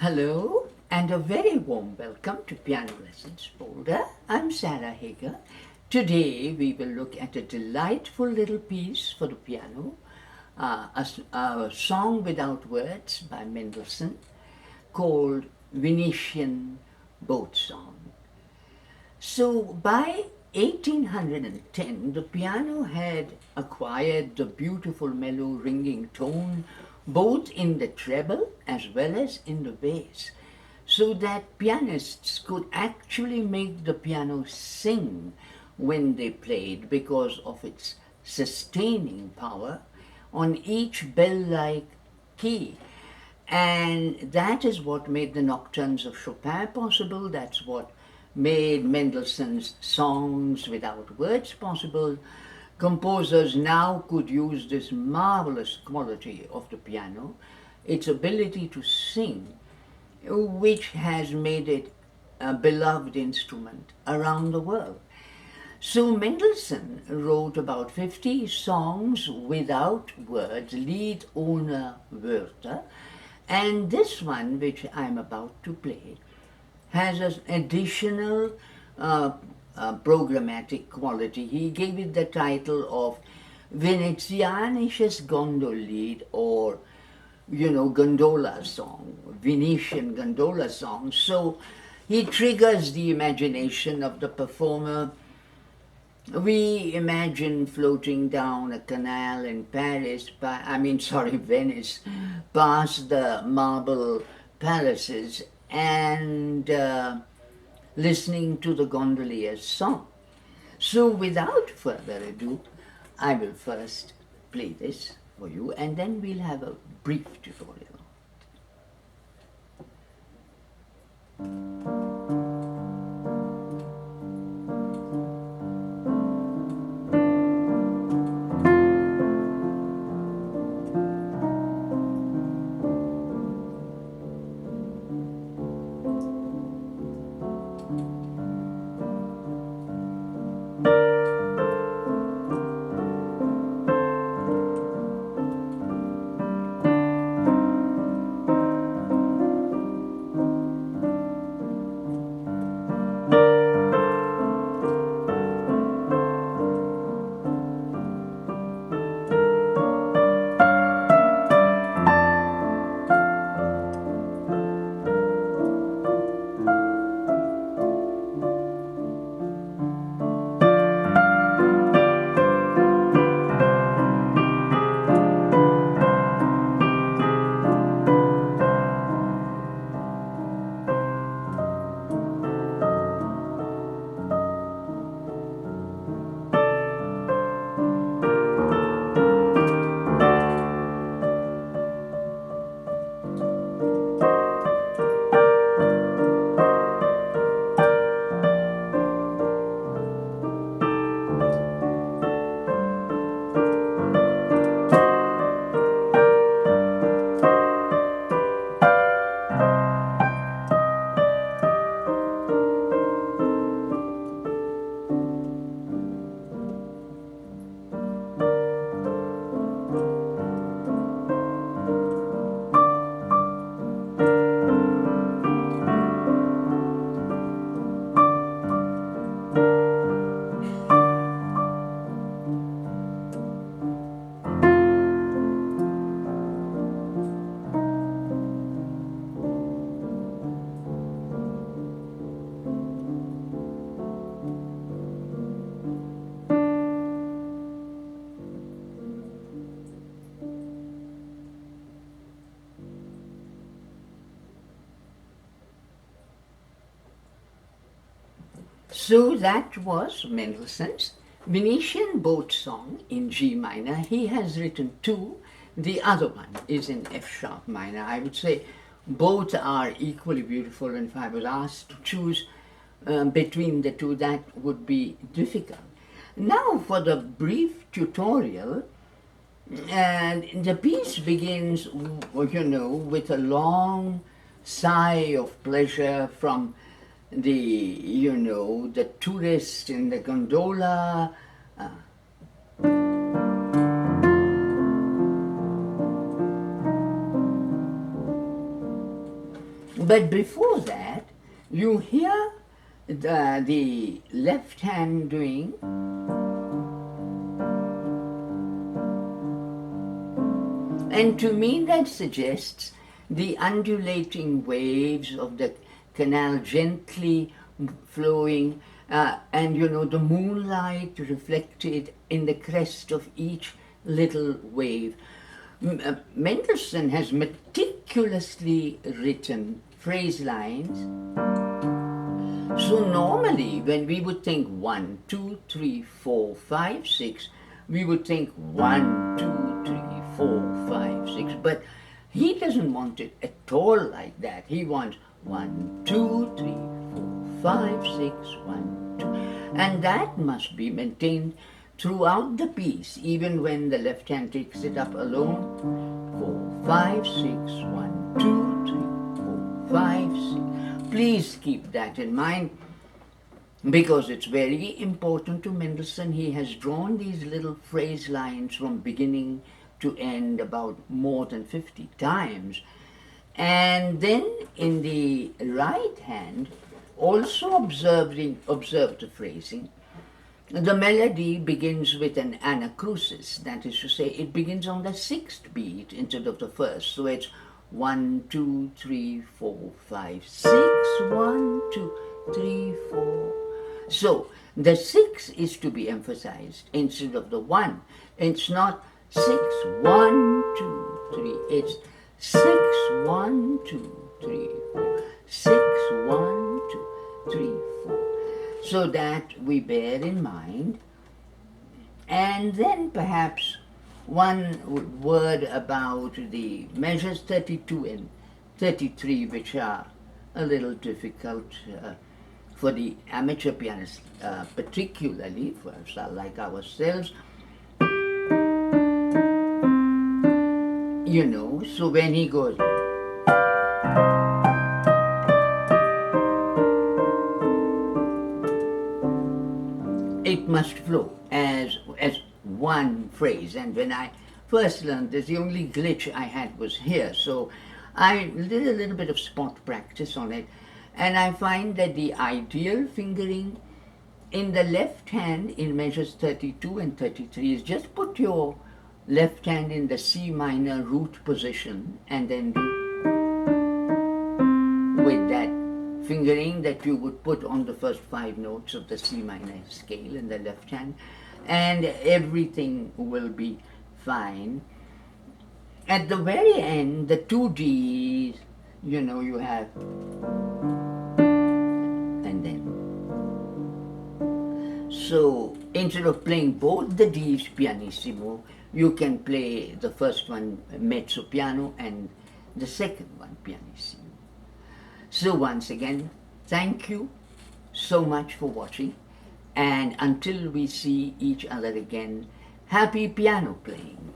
Hello and a very warm welcome to Piano Lessons Boulder. I'm Sarah Hager. Today we will look at a delightful little piece for the piano, a song without words by Mendelssohn called Venetian Boat Song. So by 1810, the piano had acquired the beautiful mellow ringing tone both in the treble as well as in the bass, so that pianists could actually make the piano sing when they played because of its sustaining power on each bell-like key. And that is what made the nocturnes of Chopin possible. That's what made Mendelssohn's songs without words possible. Composers now could use this marvelous quality of the piano, its ability to sing, which has made it a beloved instrument around the world. So Mendelssohn wrote about 50 songs without words, Lied ohne Wörter, and this one, which I'm about to play, has an additional programmatic quality. He gave it the title of Venezianisches Gondellied, or, gondola song, Venetian gondola song. So he triggers the imagination of the performer. We imagine floating down a canal in Venice, past the marble palaces and listening to the gondolier's song. So without further ado, I will first play this for you and then we'll have a brief tutorial. So that was Mendelssohn's Venetian Boat Song in G minor. He has written two. The other one is in F sharp minor. I would say both are equally beautiful, and if I was asked to choose between the two, that would be difficult. Now for the brief tutorial, and the piece begins, with a long sigh of pleasure from the tourist in the gondola. But before that, you hear the left hand doing, and to me that suggests the undulating waves of the canal gently flowing, and the moonlight reflected in the crest of each little wave. Mendelssohn has meticulously written phrase lines. So normally when we would think 1, 2, 3, 4, 5, 6, we would think 1, 2, 3, 4, 5, 6, but he doesn't want it at all like that. He wants 1, 2, 3, 4, 5, 6, 1, 2. And that must be maintained throughout the piece, even when the left hand takes it up alone. 4, 5, 6, 1, 2, 3, 4, 5, 6. Please keep that in mind, because it's very important to Mendelssohn. He has drawn these little phrase lines from beginning to end about more than 50 times. And then in the right hand, also observe the phrasing. The melody begins with an anacrusis, that is to say, it begins on the 6th beat instead of the 1st. So it's 1, 2, 3, 4, 5, 6, 1, 2, 3, 4. So the 6 is to be emphasized instead of the 1. It's not 6, 1, 2, 3. It's 6, 1, 2, 3, 4. 6, 1, 2, 3, 4. So that we bear in mind. And then perhaps one word about the measures 32 and 33, which are a little difficult for the amateur pianist, particularly for like ourselves. So when he goes, it must flow as one phrase. And when I first learned this, the only glitch I had was here. So I did a little bit of spot practice on it, and I find that the ideal fingering in the left hand in measures 32 and 33 is just put your left hand in the C minor root position and then do with that fingering that you would put on the first 5 notes of the C minor scale in the left hand, and everything will be fine. At the very end, the 2 Ds, you have, and then. So instead of playing both the Ds pianissimo, you can play the first one mezzo piano and the second one pianissimo. So once again, thank you so much for watching, and until we see each other again, happy piano playing.